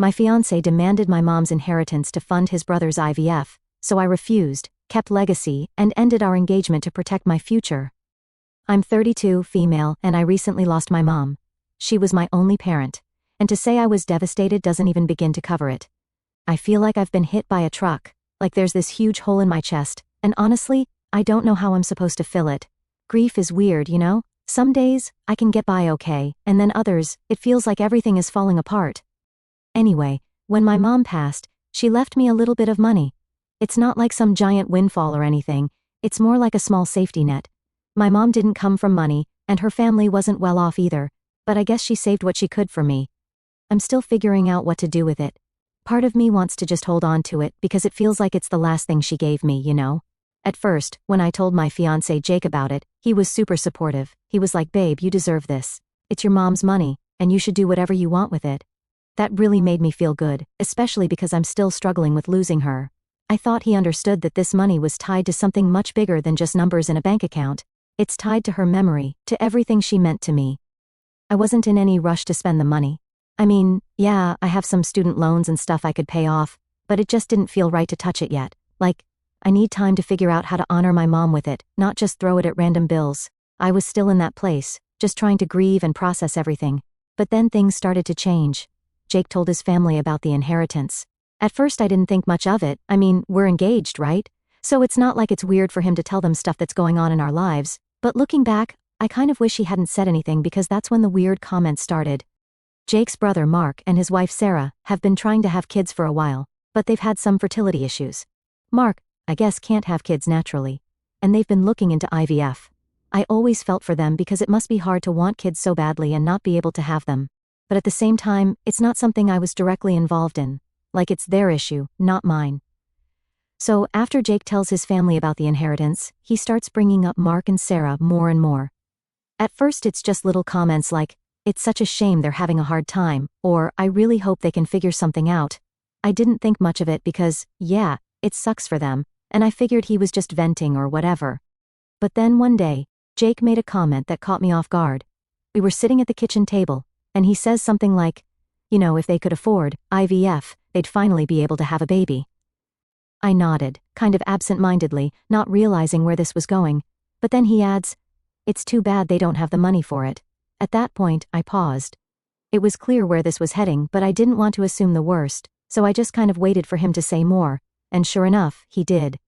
My fiancé demanded my mom's inheritance to fund his brother's IVF, so I refused, kept legacy, and ended our engagement to protect my future. I'm 32, female, and I recently lost my mom. She was my only parent, and to say I was devastated doesn't even begin to cover it. I feel like I've been hit by a truck, like there's this huge hole in my chest, and honestly, I don't know how I'm supposed to fill it. Grief is weird, you know? Some days, I can get by okay, and then others, it feels like everything is falling apart. Anyway, when my mom passed, she left me a little bit of money. It's not like some giant windfall or anything, it's more like a small safety net. My mom didn't come from money, and her family wasn't well off either, but I guess she saved what she could for me. I'm still figuring out what to do with it. Part of me wants to just hold on to it because it feels like it's the last thing she gave me, you know? At first, when I told my fiancé Jake about it, he was super supportive. He was like, "Babe, you deserve this. It's your mom's money, and you should do whatever you want with it." That really made me feel good, especially because I'm still struggling with losing her. I thought he understood that this money was tied to something much bigger than just numbers in a bank account. It's tied to her memory, to everything she meant to me. I wasn't in any rush to spend the money. I mean, yeah, I have some student loans and stuff I could pay off, but it just didn't feel right to touch it yet. Like, I need time to figure out how to honor my mom with it, not just throw it at random bills. I was still in that place, just trying to grieve and process everything. But then things started to change. Jake told his family about the inheritance. At first I didn't think much of it. I mean, we're engaged, right? So it's not like it's weird for him to tell them stuff that's going on in our lives. But looking back, I kind of wish he hadn't said anything because that's when the weird comments started. Jake's brother Mark and his wife Sarah have been trying to have kids for a while, but they've had some fertility issues. Mark, I guess, can't have kids naturally. And they've been looking into IVF. I always felt for them because it must be hard to want kids so badly and not be able to have them. But at the same time, it's not something I was directly involved in. Like it's their issue, not mine. So after Jake tells his family about the inheritance, he starts bringing up Mark and Sarah more and more. At first it's just little comments like, "It's such a shame they're having a hard time," or "I really hope they can figure something out." I didn't think much of it because, yeah, it sucks for them, and I figured he was just venting or whatever. But then one day, Jake made a comment that caught me off guard. We were sitting at the kitchen table, and he says something like, "You know, if they could afford IVF, they'd finally be able to have a baby." I nodded, kind of absent-mindedly, not realizing where this was going. But then he adds, "It's too bad they don't have the money for it." At that point, I paused. It was clear where this was heading, but I didn't want to assume the worst, so I just kind of waited for him to say more, and sure enough, he did.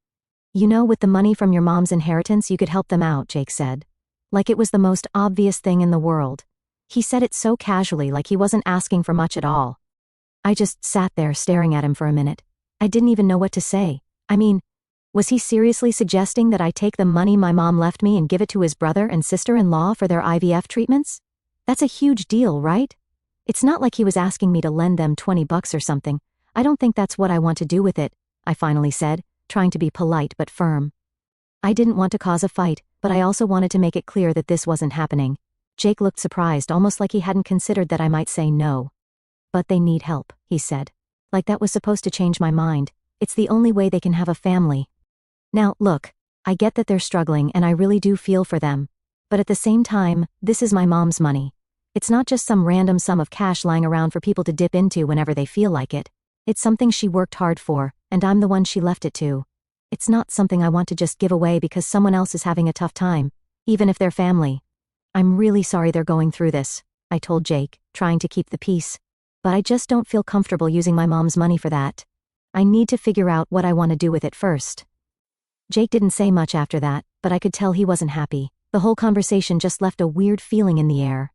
"You know, with the money from your mom's inheritance you could help them out," Jake said. Like it was the most obvious thing in the world. He said it so casually, like he wasn't asking for much at all. I just sat there staring at him for a minute. I didn't even know what to say. I mean, was he seriously suggesting that I take the money my mom left me and give it to his brother and sister-in-law for their IVF treatments? That's a huge deal, right? It's not like he was asking me to lend them $20 or something. I don't think that's what I want to do with it, I finally said, trying to be polite but firm. I didn't want to cause a fight, but I also wanted to make it clear that this wasn't happening. Jake looked surprised, almost like he hadn't considered that I might say no. "But they need help," he said. Like that was supposed to change my mind. It's the only way they can have a family. Now, look, I get that they're struggling and I really do feel for them. But at the same time, this is my mom's money. It's not just some random sum of cash lying around for people to dip into whenever they feel like it. It's something she worked hard for, and I'm the one she left it to. It's not something I want to just give away because someone else is having a tough time, even if they're family. "I'm really sorry they're going through this," I told Jake, trying to keep the peace. "But I just don't feel comfortable using my mom's money for that. I need to figure out what I want to do with it first." Jake didn't say much after that, but I could tell he wasn't happy. The whole conversation just left a weird feeling in the air.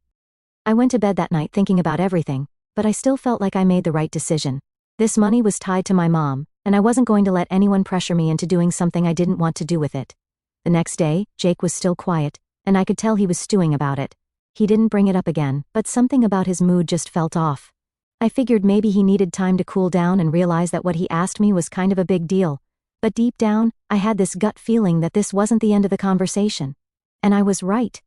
I went to bed that night thinking about everything, but I still felt like I made the right decision. This money was tied to my mom, and I wasn't going to let anyone pressure me into doing something I didn't want to do with it. The next day, Jake was still quiet, and I could tell he was stewing about it. He didn't bring it up again, but something about his mood just felt off. I figured maybe he needed time to cool down and realize that what he asked me was kind of a big deal. But deep down, I had this gut feeling that this wasn't the end of the conversation. And I was right.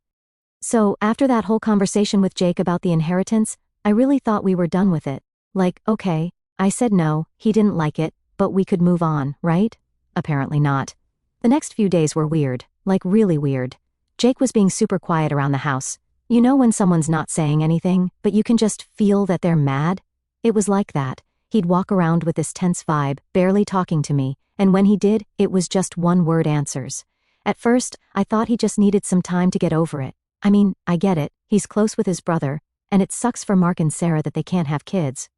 So, after that whole conversation with Jake about the inheritance, I really thought we were done with it. Like, okay, I said no, he didn't like it, but we could move on, right? Apparently not. The next few days were weird, like really weird. Jake was being super quiet around the house. You know when someone's not saying anything, but you can just feel that they're mad? It was like that. He'd walk around with this tense vibe, barely talking to me, and when he did, it was just one-word answers. At first, I thought he just needed some time to get over it. I mean, I get it, he's close with his brother, and it sucks for Mark and Sarah that they can't have kids.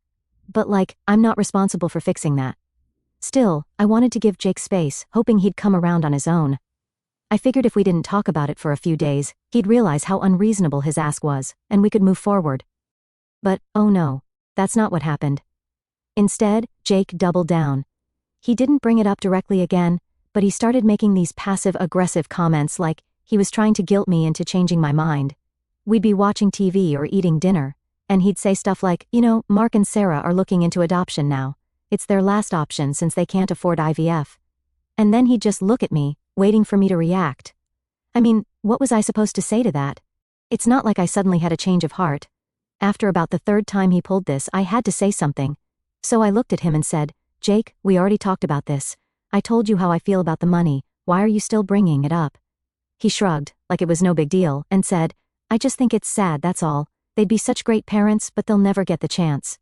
But I'm not responsible for fixing that. Still, I wanted to give Jake space, hoping he'd come around on his own. I figured if we didn't talk about it for a few days, he'd realize how unreasonable his ask was, and we could move forward. But, oh no, that's not what happened. Instead, Jake doubled down. He didn't bring it up directly again, but he started making these passive-aggressive comments like he was trying to guilt me into changing my mind. We'd be watching TV or eating dinner, and he'd say stuff like, Mark and Sarah are looking into adoption now. It's their last option since they can't afford IVF. And then he'd just look at me, waiting for me to react. I mean, what was I supposed to say to that? It's not like I suddenly had a change of heart. After about the third time he pulled this, I had to say something. So I looked at him and said, "Jake, we already talked about this. I told you how I feel about the money. Why are you still bringing it up?" He shrugged, like it was no big deal, and said, "I just think it's sad, that's all. They'd be such great parents, but they'll never get the chance."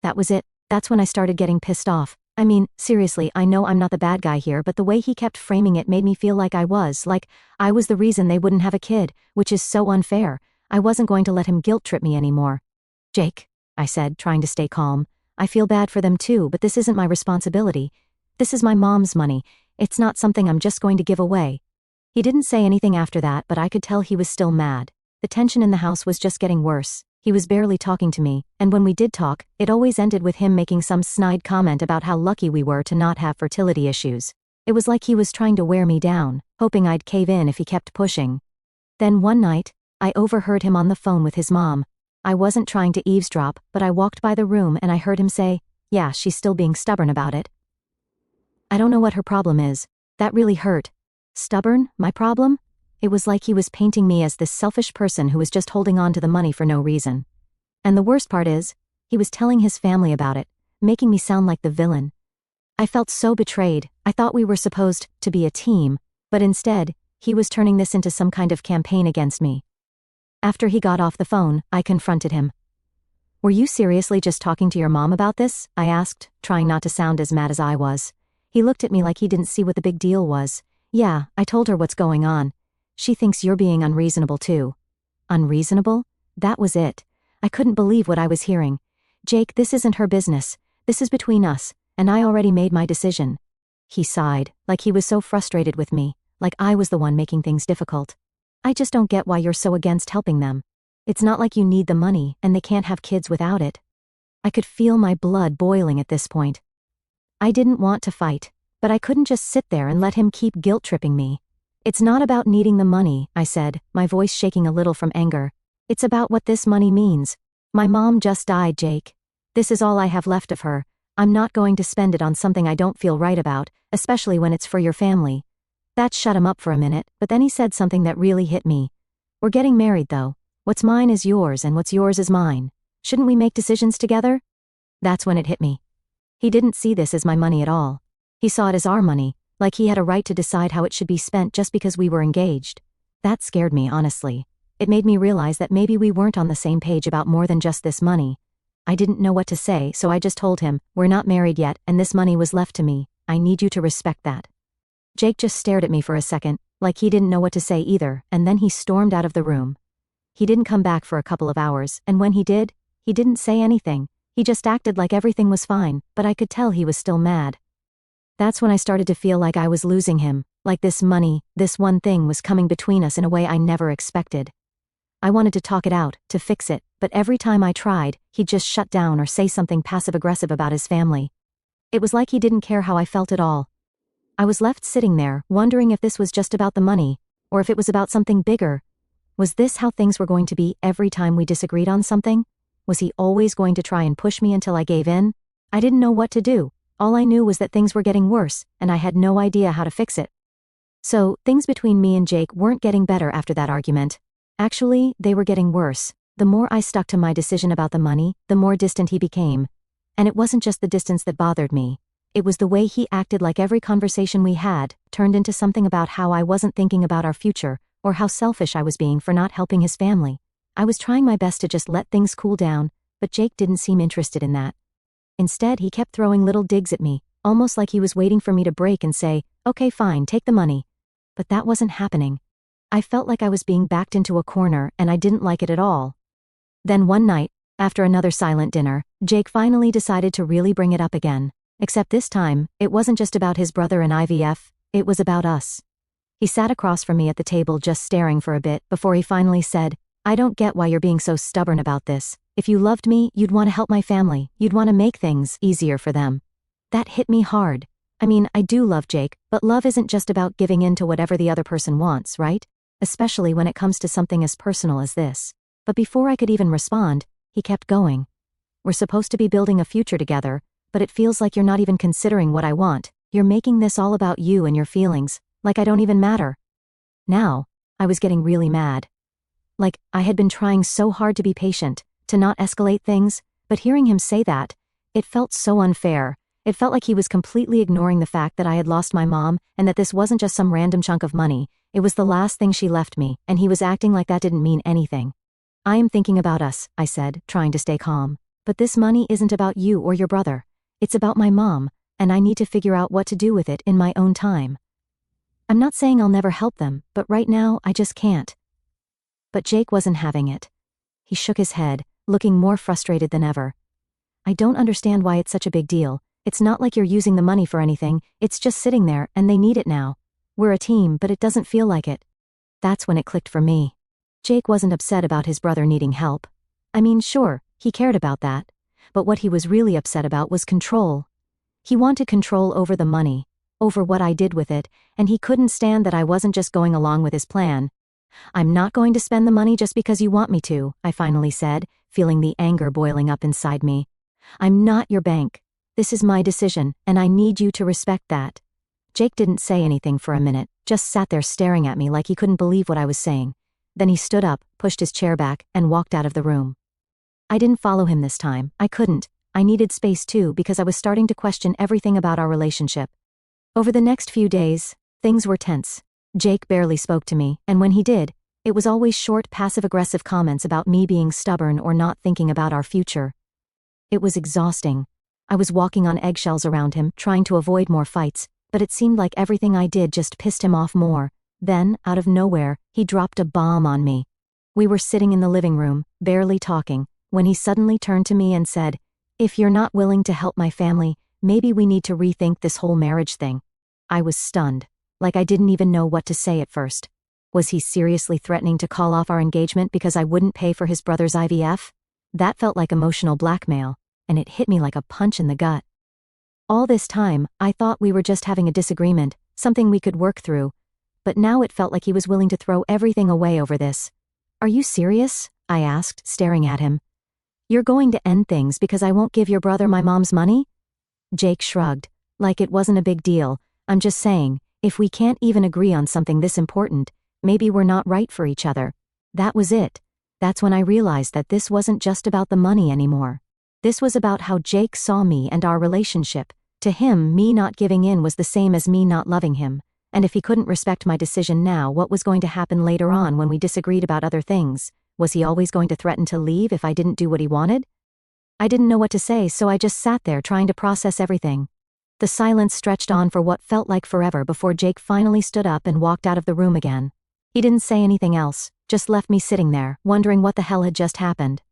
That was it. That's when I started getting pissed off. I mean, seriously, I know I'm not the bad guy here, but the way he kept framing it made me feel like I was the reason they wouldn't have a kid, which is so unfair. I wasn't going to let him guilt trip me anymore. "Jake," I said, trying to stay calm, "I feel bad for them too, but this isn't my responsibility. This is my mom's money. It's not something I'm just going to give away." He didn't say anything after that, but I could tell he was still mad. The tension in the house was just getting worse. He was barely talking to me, and when we did talk, it always ended with him making some snide comment about how lucky we were to not have fertility issues. It was like he was trying to wear me down, hoping I'd cave in if he kept pushing. Then one night, I overheard him on the phone with his mom. I wasn't trying to eavesdrop, but I walked by the room and I heard him say, "Yeah, she's still being stubborn about it. I don't know what her problem is." That really hurt. Stubborn? My problem? It was like he was painting me as this selfish person who was just holding on to the money for no reason. And the worst part is, he was telling his family about it, making me sound like the villain. I felt so betrayed. I thought we were supposed to be a team, but instead, he was turning this into some kind of campaign against me. After he got off the phone, I confronted him. "Were you seriously just talking to your mom about this?" I asked, trying not to sound as mad as I was. He looked at me like he didn't see what the big deal was. "Yeah, I told her what's going on. She thinks you're being unreasonable too." Unreasonable? That was it. I couldn't believe what I was hearing. "Jake, this isn't her business. This is between us, and I already made my decision." He sighed, like he was so frustrated with me, like I was the one making things difficult. "I just don't get why you're so against helping them. It's not like you need the money, and they can't have kids without it." I could feel my blood boiling at this point. I didn't want to fight, but I couldn't just sit there and let him keep guilt-tripping me. "It's not about needing the money," I said, my voice shaking a little from anger. "It's about what this money means. My mom just died, Jake. This is all I have left of her. I'm not going to spend it on something I don't feel right about, especially when it's for your family." That shut him up for a minute, but then he said something that really hit me. "We're getting married though. What's mine is yours and what's yours is mine. Shouldn't we make decisions together?" That's when it hit me. He didn't see this as my money at all. He saw it as our money, like he had a right to decide how it should be spent just because we were engaged. That scared me, honestly. It made me realize that maybe we weren't on the same page about more than just this money. I didn't know what to say, so I just told him, "We're not married yet, and this money was left to me. I need you to respect that." Jake just stared at me for a second, like he didn't know what to say either, and then he stormed out of the room. He didn't come back for a couple of hours, and when he did, he didn't say anything. He just acted like everything was fine, but I could tell he was still mad. That's when I started to feel like I was losing him, like this money, this one thing was coming between us in a way I never expected. I wanted to talk it out, to fix it, but every time I tried, he'd just shut down or say something passive-aggressive about his family. It was like he didn't care how I felt at all. I was left sitting there, wondering if this was just about the money, or if it was about something bigger. Was this how things were going to be every time we disagreed on something? Was he always going to try and push me until I gave in? I didn't know what to do. All I knew was that things were getting worse, and I had no idea how to fix it. So, things between me and Jake weren't getting better after that argument. Actually, they were getting worse. The more I stuck to my decision about the money, the more distant he became. And it wasn't just the distance that bothered me. It was the way he acted like every conversation we had turned into something about how I wasn't thinking about our future, or how selfish I was being for not helping his family. I was trying my best to just let things cool down, but Jake didn't seem interested in that. Instead, he kept throwing little digs at me, almost like he was waiting for me to break and say, "Okay, fine, take the money." But that wasn't happening. I felt like I was being backed into a corner, and I didn't like it at all. Then one night, after another silent dinner, Jake finally decided to really bring it up again. Except this time, it wasn't just about his brother and IVF, it was about us. He sat across from me at the table just staring for a bit before he finally said, "I don't get why you're being so stubborn about this. If you loved me, you'd want to help my family, you'd want to make things easier for them." That hit me hard. I mean, I do love Jake, but love isn't just about giving in to whatever the other person wants, right? Especially when it comes to something as personal as this. But before I could even respond, he kept going. "We're supposed to be building a future together, but it feels like you're not even considering what I want. You're making this all about you and your feelings, like I don't even matter." Now, I was getting really mad. Like, I had been trying so hard to be patient, to not escalate things, but hearing him say that, it felt so unfair. It felt like he was completely ignoring the fact that I had lost my mom and that this wasn't just some random chunk of money, it was the last thing she left me, and he was acting like that didn't mean anything. "I am thinking about us," I said, trying to stay calm. "But this money isn't about you or your brother. It's about my mom, and I need to figure out what to do with it in my own time. I'm not saying I'll never help them, but right now I just can't." But Jake wasn't having it. He shook his head, looking more frustrated than ever. "I don't understand why it's such a big deal. It's not like you're using the money for anything, it's just sitting there and they need it now. We're a team, but it doesn't feel like it." That's when it clicked for me. Jake wasn't upset about his brother needing help. I mean, sure, he cared about that. But what he was really upset about was control. He wanted control over the money, over what I did with it, and he couldn't stand that I wasn't just going along with his plan. "I'm not going to spend the money just because you want me to," I finally said, feeling the anger boiling up inside me. "I'm not your bank. This is my decision, and I need you to respect that." Jake didn't say anything for a minute, just sat there staring at me like he couldn't believe what I was saying. Then he stood up, pushed his chair back, and walked out of the room. I didn't follow him this time. I couldn't. I needed space too because I was starting to question everything about our relationship. Over the next few days, things were tense. Jake barely spoke to me, and when he did, it was always short, passive-aggressive comments about me being stubborn or not thinking about our future. It was exhausting. I was walking on eggshells around him, trying to avoid more fights, but it seemed like everything I did just pissed him off more. Then, out of nowhere, he dropped a bomb on me. We were sitting in the living room, barely talking, when he suddenly turned to me and said, "If you're not willing to help my family, maybe we need to rethink this whole marriage thing." I was stunned, like I didn't even know what to say at first. Was he seriously threatening to call off our engagement because I wouldn't pay for his brother's IVF? That felt like emotional blackmail, and it hit me like a punch in the gut. All this time, I thought we were just having a disagreement, something we could work through. But now it felt like he was willing to throw everything away over this. "Are you serious?" I asked, staring at him. "You're going to end things because I won't give your brother my mom's money?" Jake shrugged, like it wasn't a big deal. "I'm just saying, if we can't even agree on something this important, maybe we're not right for each other." That was it. That's when I realized that this wasn't just about the money anymore. This was about how Jake saw me and our relationship. To him, me not giving in was the same as me not loving him. And if he couldn't respect my decision now, what was going to happen later on when we disagreed about other things? Was he always going to threaten to leave if I didn't do what he wanted? I didn't know what to say, so I just sat there trying to process everything. The silence stretched on for what felt like forever before Jake finally stood up and walked out of the room again. He didn't say anything else, just left me sitting there, wondering what the hell had just happened.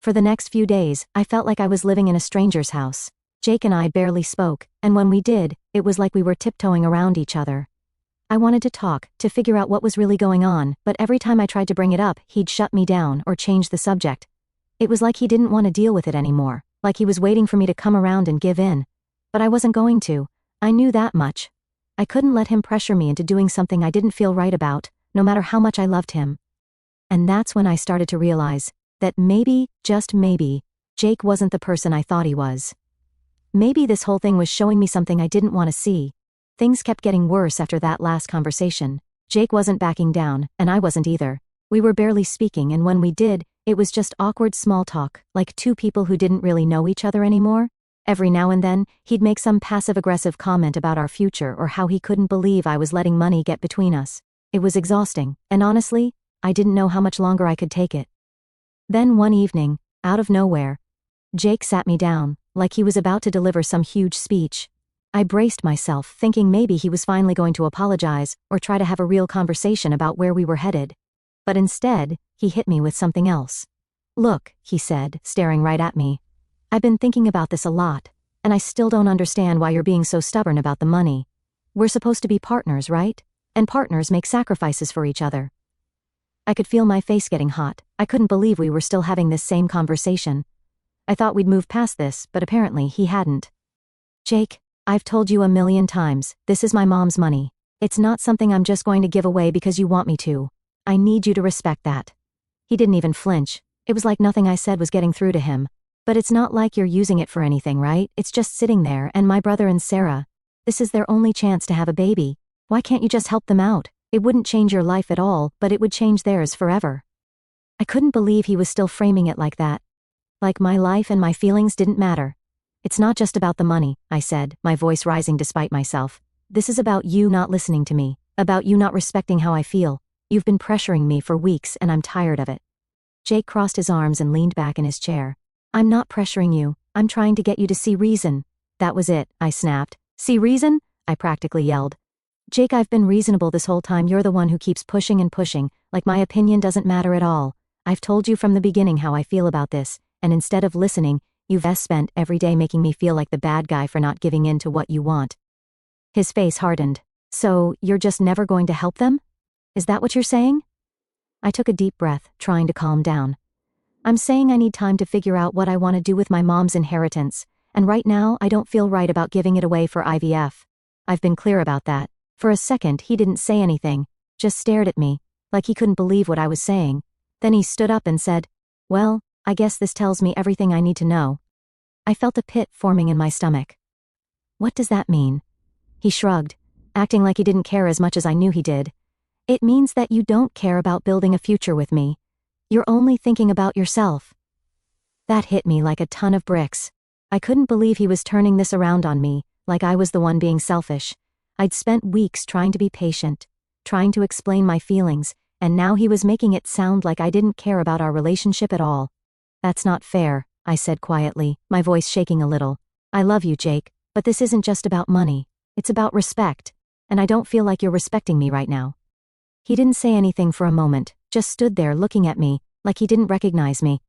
For the next few days, I felt like I was living in a stranger's house. Jake and I barely spoke, and when we did, it was like we were tiptoeing around each other. I wanted to talk, to figure out what was really going on, but every time I tried to bring it up, he'd shut me down or change the subject. It was like he didn't want to deal with it anymore, like he was waiting for me to come around and give in. But I wasn't going to. I knew that much. I couldn't let him pressure me into doing something I didn't feel right about, no matter how much I loved him. And that's when I started to realize that maybe, just maybe, Jake wasn't the person I thought he was. Maybe this whole thing was showing me something I didn't want to see. Things kept getting worse after that last conversation. Jake wasn't backing down, and I wasn't either. We were barely speaking, and when we did, it was just awkward small talk, like two people who didn't really know each other anymore. Every now and then, he'd make some passive-aggressive comment about our future or how he couldn't believe I was letting money get between us. It was exhausting, and honestly, I didn't know how much longer I could take it. Then one evening, out of nowhere, Jake sat me down, like he was about to deliver some huge speech. I braced myself, thinking maybe he was finally going to apologize or try to have a real conversation about where we were headed. But instead, he hit me with something else. "Look," he said, staring right at me. "I've been thinking about this a lot, and I still don't understand why you're being so stubborn about the money. We're supposed to be partners, right? And partners make sacrifices for each other." I could feel my face getting hot. I couldn't believe we were still having this same conversation. I thought we'd moved past this, but apparently he hadn't. "Jake, I've told you a million times, this is my mom's money. It's not something I'm just going to give away because you want me to. I need you to respect that." He didn't even flinch. It was like nothing I said was getting through to him. "But it's not like you're using it for anything, right? It's just sitting there, and my brother and Sarah, this is their only chance to have a baby. Why can't you just help them out? It wouldn't change your life at all, but it would change theirs forever." I couldn't believe he was still framing it like that. Like my life and my feelings didn't matter. "It's not just about the money," I said, my voice rising despite myself. "This is about you not listening to me, about you not respecting how I feel. You've been pressuring me for weeks and I'm tired of it." Jake crossed his arms and leaned back in his chair. "I'm not pressuring you, I'm trying to get you to see reason." "That was it," I snapped. "See reason?" I practically yelled. "Jake, I've been reasonable this whole time. You're the one who keeps pushing and pushing, like my opinion doesn't matter at all. I've told you from the beginning how I feel about this, and instead of listening, you've spent every day making me feel like the bad guy for not giving in to what you want." His face hardened. "So, you're just never going to help them? Is that what you're saying?" I took a deep breath, trying to calm down. "I'm saying I need time to figure out what I want to do with my mom's inheritance, and right now I don't feel right about giving it away for IVF. I've been clear about that." For a second he didn't say anything, just stared at me, like he couldn't believe what I was saying. Then he stood up and said, "Well, I guess this tells me everything I need to know." I felt a pit forming in my stomach. "What does that mean?" He shrugged, acting like he didn't care as much as I knew he did. "It means that you don't care about building a future with me. You're only thinking about yourself." That hit me like a ton of bricks. I couldn't believe he was turning this around on me, like I was the one being selfish. I'd spent weeks trying to be patient, trying to explain my feelings, and now he was making it sound like I didn't care about our relationship at all. "That's not fair," I said quietly, my voice shaking a little. "I love you, Jake, but this isn't just about money. It's about respect, and I don't feel like you're respecting me right now." He didn't say anything for a moment, just stood there looking at me, like he didn't recognize me.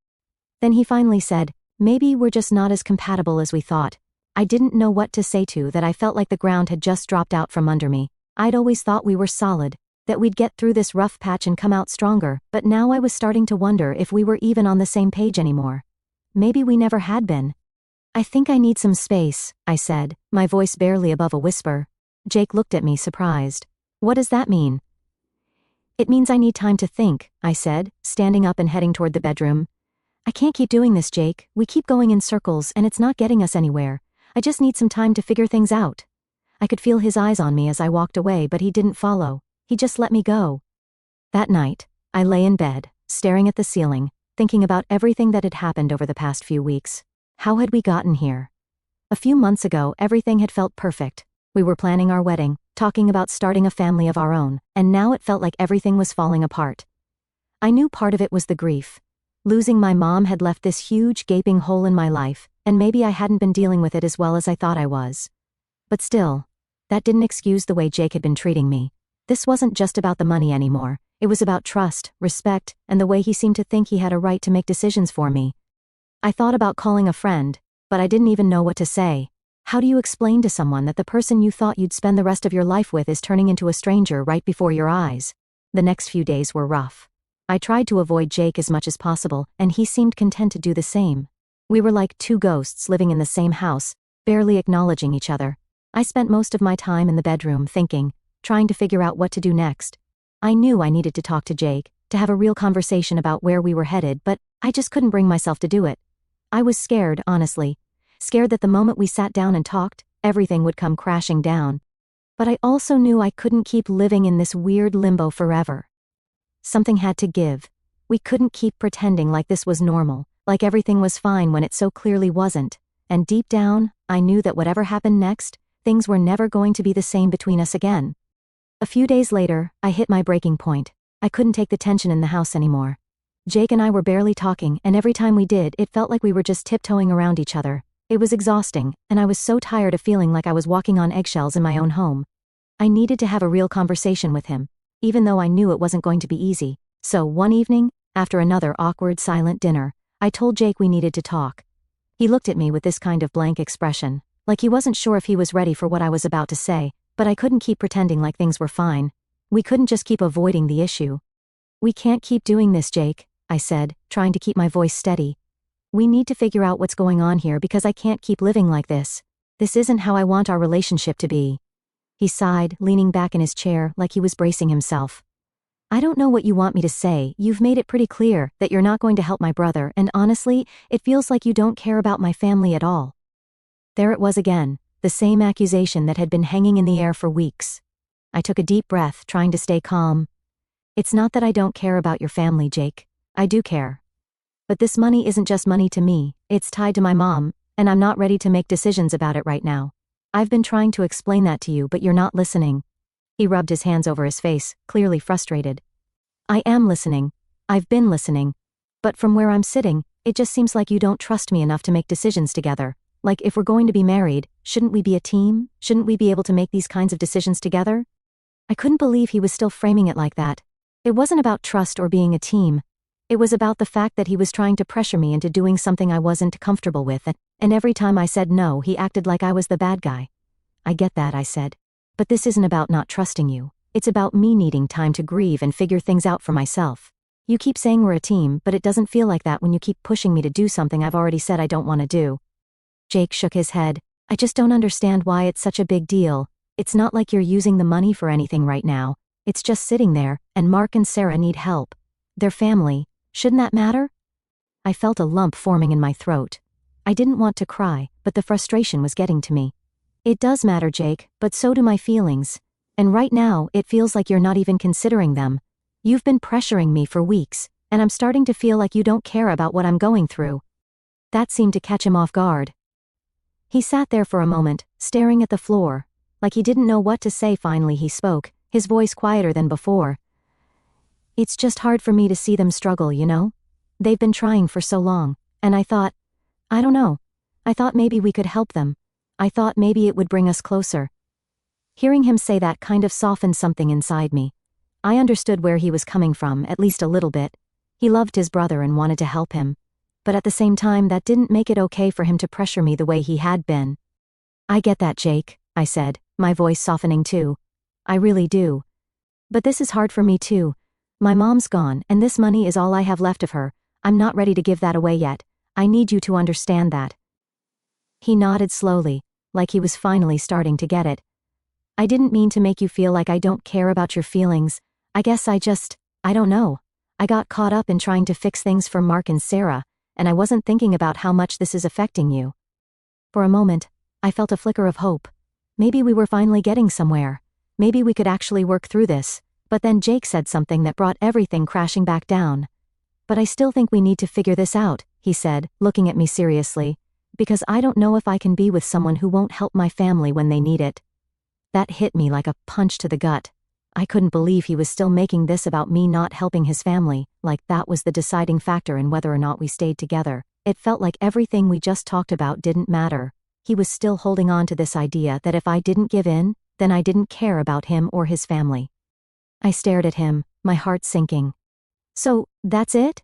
Then he finally said, "Maybe we're just not as compatible as we thought." I didn't know what to say to that. I felt like the ground had just dropped out from under me. I'd always thought we were solid, that we'd get through this rough patch and come out stronger, but now I was starting to wonder if we were even on the same page anymore. Maybe we never had been. "I think I need some space," I said, my voice barely above a whisper. Jake looked at me surprised. "What does that mean?" "It means I need time to think," I said, standing up and heading toward the bedroom. "I can't keep doing this, Jake. We keep going in circles and it's not getting us anywhere. I just need some time to figure things out." I could feel his eyes on me as I walked away, but he didn't follow. He just let me go. That night, I lay in bed, staring at the ceiling, thinking about everything that had happened over the past few weeks. How had we gotten here? A few months ago, everything had felt perfect. We were planning our wedding, talking about starting a family of our own, and now it felt like everything was falling apart. I knew part of it was the grief. Losing my mom had left this huge gaping hole in my life, and maybe I hadn't been dealing with it as well as I thought I was. But still, that didn't excuse the way Jake had been treating me. This wasn't just about the money anymore. It was about trust, respect, and the way he seemed to think he had a right to make decisions for me. I thought about calling a friend, but I didn't even know what to say. How do you explain to someone that the person you thought you'd spend the rest of your life with is turning into a stranger right before your eyes? The next few days were rough. I tried to avoid Jake as much as possible, and he seemed content to do the same. We were like two ghosts living in the same house, barely acknowledging each other. I spent most of my time in the bedroom thinking, trying to figure out what to do next. I knew I needed to talk to Jake, to have a real conversation about where we were headed, but I just couldn't bring myself to do it. I was scared, honestly. Scared that the moment we sat down and talked, everything would come crashing down. But I also knew I couldn't keep living in this weird limbo forever. Something had to give. We couldn't keep pretending like this was normal, like everything was fine when it so clearly wasn't. And deep down, I knew that whatever happened next, things were never going to be the same between us again. A few days later, I hit my breaking point. I couldn't take the tension in the house anymore. Jake and I were barely talking, and every time we did, it felt like we were just tiptoeing around each other. It was exhausting, and I was so tired of feeling like I was walking on eggshells in my own home. I needed to have a real conversation with him, even though I knew it wasn't going to be easy. So, one evening, after another awkward, silent dinner, I told Jake we needed to talk. He looked at me with this kind of blank expression, like he wasn't sure if he was ready for what I was about to say, but I couldn't keep pretending like things were fine. We couldn't just keep avoiding the issue. "We can't keep doing this, Jake," I said, trying to keep my voice steady. "We need to figure out what's going on here because I can't keep living like this. This isn't how I want our relationship to be." He sighed, leaning back in his chair like he was bracing himself. "I don't know what you want me to say. You've made it pretty clear that you're not going to help my brother, and honestly, it feels like you don't care about my family at all." There it was again, the same accusation that had been hanging in the air for weeks. I took a deep breath, trying to stay calm. "It's not that I don't care about your family, Jake. I do care. But this money isn't just money to me, it's tied to my mom, and I'm not ready to make decisions about it right now. I've been trying to explain that to you, but you're not listening." He rubbed his hands over his face, clearly frustrated. "I am listening. I've been listening. But from where I'm sitting, it just seems like you don't trust me enough to make decisions together. Like, if we're going to be married, shouldn't we be a team? Shouldn't we be able to make these kinds of decisions together?" I couldn't believe he was still framing it like that. It wasn't about trust or being a team. It was about the fact that he was trying to pressure me into doing something I wasn't comfortable with, and every time I said no, he acted like I was the bad guy. "I get that," I said. "But this isn't about not trusting you. It's about me needing time to grieve and figure things out for myself. You keep saying we're a team, but it doesn't feel like that when you keep pushing me to do something I've already said I don't want to do." Jake shook his head. "I just don't understand why it's such a big deal. It's not like you're using the money for anything right now. It's just sitting there, and Mark and Sarah need help. They're family. Shouldn't that matter?" I felt a lump forming in my throat. I didn't want to cry, but the frustration was getting to me. "It does matter, Jake, but so do my feelings. And right now, it feels like you're not even considering them. You've been pressuring me for weeks, and I'm starting to feel like you don't care about what I'm going through." That seemed to catch him off guard. He sat there for a moment, staring at the floor. Like he didn't know what to say. Finally he spoke, his voice quieter than before. "It's just hard for me to see them struggle, you know? They've been trying for so long, and I thought, I don't know. I thought maybe we could help them. I thought maybe it would bring us closer." Hearing him say that kind of softened something inside me. I understood where he was coming from, at least a little bit. He loved his brother and wanted to help him. But at the same time, that didn't make it okay for him to pressure me the way he had been. "I get that, Jake," I said, my voice softening too. "I really do. But this is hard for me too. My mom's gone, and this money is all I have left of her. I'm not ready to give that away yet. I need you to understand that." He nodded slowly, like he was finally starting to get it. "I didn't mean to make you feel like I don't care about your feelings. I guess I don't know. I got caught up in trying to fix things for Mark and Sarah, and I wasn't thinking about how much this is affecting you." For a moment, I felt a flicker of hope. Maybe we were finally getting somewhere. Maybe we could actually work through this. But then Jake said something that brought everything crashing back down. "But I still think we need to figure this out," he said, looking at me seriously. "Because I don't know if I can be with someone who won't help my family when they need it." That hit me like a punch to the gut. I couldn't believe he was still making this about me not helping his family, like that was the deciding factor in whether or not we stayed together. It felt like everything we just talked about didn't matter. He was still holding on to this idea that if I didn't give in, then I didn't care about him or his family. I stared at him, my heart sinking. "So, that's it?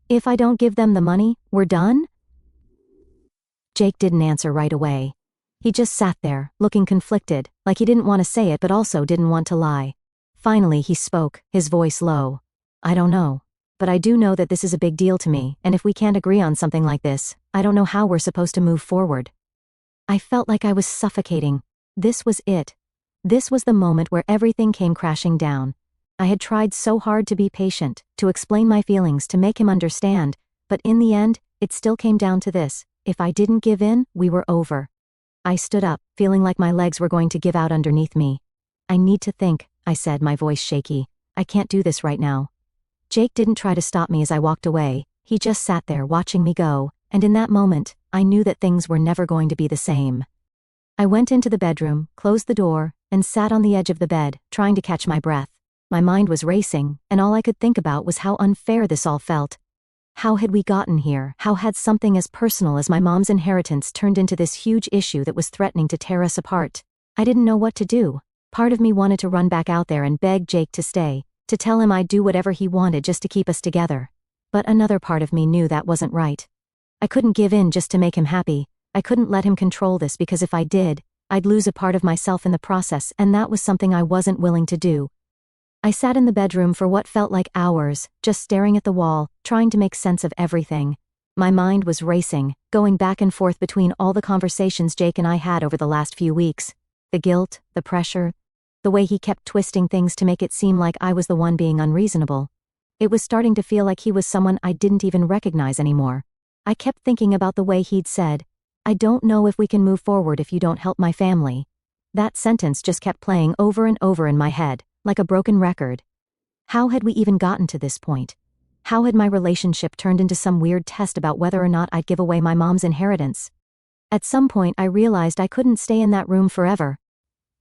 If I don't give them the money, we're done?" Jake didn't answer right away. He just sat there, looking conflicted, like he didn't want to say it but also didn't want to lie. Finally he spoke, his voice low. "I don't know. But I do know that this is a big deal to me, and if we can't agree on something like this, I don't know how we're supposed to move forward." I felt like I was suffocating. This was it. This was the moment where everything came crashing down. I had tried so hard to be patient, to explain my feelings, to make him understand, but in the end, it still came down to this. If I didn't give in, we were over. I stood up, feeling like my legs were going to give out underneath me. "I need to think," I said, my voice shaky. "I can't do this right now." Jake didn't try to stop me as I walked away. He just sat there watching me go, and in that moment, I knew that things were never going to be the same. I went into the bedroom, closed the door, and sat on the edge of the bed, trying to catch my breath. My mind was racing, and all I could think about was how unfair this all felt. How had we gotten here? How had something as personal as my mom's inheritance turned into this huge issue that was threatening to tear us apart? I didn't know what to do. Part of me wanted to run back out there and beg Jake to stay, to tell him I'd do whatever he wanted just to keep us together. But another part of me knew that wasn't right. I couldn't give in just to make him happy. I couldn't let him control this because if I did, I'd lose a part of myself in the process, and that was something I wasn't willing to do. I sat in the bedroom for what felt like hours, just staring at the wall, trying to make sense of everything. My mind was racing, going back and forth between all the conversations Jake and I had over the last few weeks. The guilt, the pressure, the way he kept twisting things to make it seem like I was the one being unreasonable. It was starting to feel like he was someone I didn't even recognize anymore. I kept thinking about the way he'd said, "I don't know if we can move forward if you don't help my family." That sentence just kept playing over and over in my head, like a broken record. How had we even gotten to this point? How had my relationship turned into some weird test about whether or not I'd give away my mom's inheritance? At some point I realized I couldn't stay in that room forever.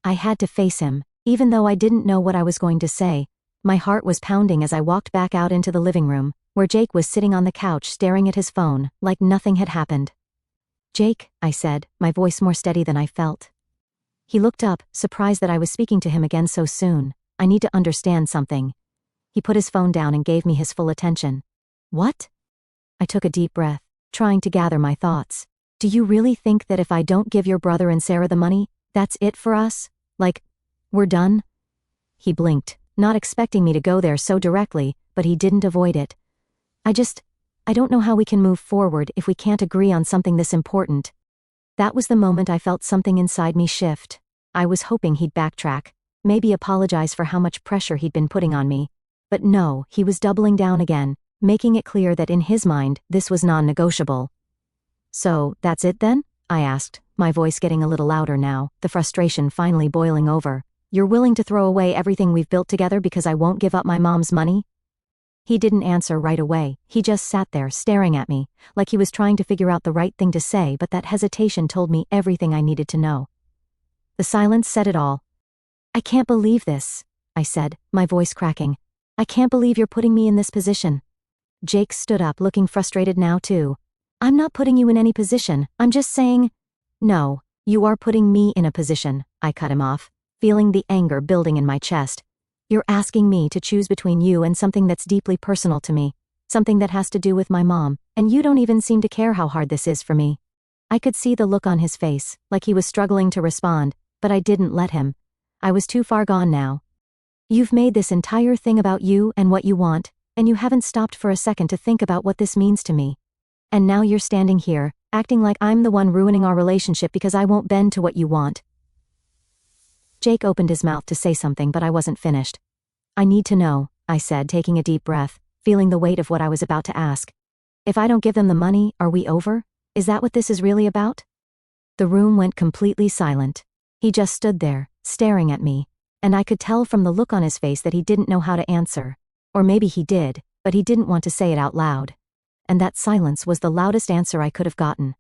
I had to face him, even though I didn't know what I was going to say. My heart was pounding as I walked back out into the living room, where Jake was sitting on the couch staring at his phone, like nothing had happened. "Jake," I said, my voice more steady than I felt. He looked up, surprised that I was speaking to him again so soon. "I need to understand something." He put his phone down and gave me his full attention. "What?" I took a deep breath, trying to gather my thoughts. "Do you really think that if I don't give your brother and Sarah the money, that's it for us? Like, we're done?" He blinked, not expecting me to go there so directly, but he didn't avoid it. I don't know how we can move forward if we can't agree on something this important." That was the moment I felt something inside me shift. I was hoping he'd backtrack, maybe apologize for how much pressure he'd been putting on me. But no, he was doubling down again, making it clear that in his mind, this was non-negotiable. "So, that's it then?" I asked, my voice getting a little louder now, the frustration finally boiling over. "You're willing to throw away everything we've built together because I won't give up my mom's money?" He didn't answer right away. He just sat there staring at me, like he was trying to figure out the right thing to say, but that hesitation told me everything I needed to know. The silence said it all. "I can't believe this," I said, my voice cracking. "I can't believe you're putting me in this position." Jake stood up, looking frustrated now too. "I'm not putting you in any position, I'm just saying—" "No, you are putting me in a position," I cut him off, feeling the anger building in my chest. "You're asking me to choose between you and something that's deeply personal to me, something that has to do with my mom, and you don't even seem to care how hard this is for me." I could see the look on his face, like he was struggling to respond, but I didn't let him. I was too far gone now. "You've made this entire thing about you and what you want, and you haven't stopped for a second to think about what this means to me. And now you're standing here, acting like I'm the one ruining our relationship because I won't bend to what you want." Jake opened his mouth to say something, but I wasn't finished. "I need to know," I said, taking a deep breath, feeling the weight of what I was about to ask. "If I don't give them the money, are we over? Is that what this is really about?" The room went completely silent. He just stood there, staring at me, and I could tell from the look on his face that he didn't know how to answer. Or maybe he did, but he didn't want to say it out loud. And that silence was the loudest answer I could have gotten.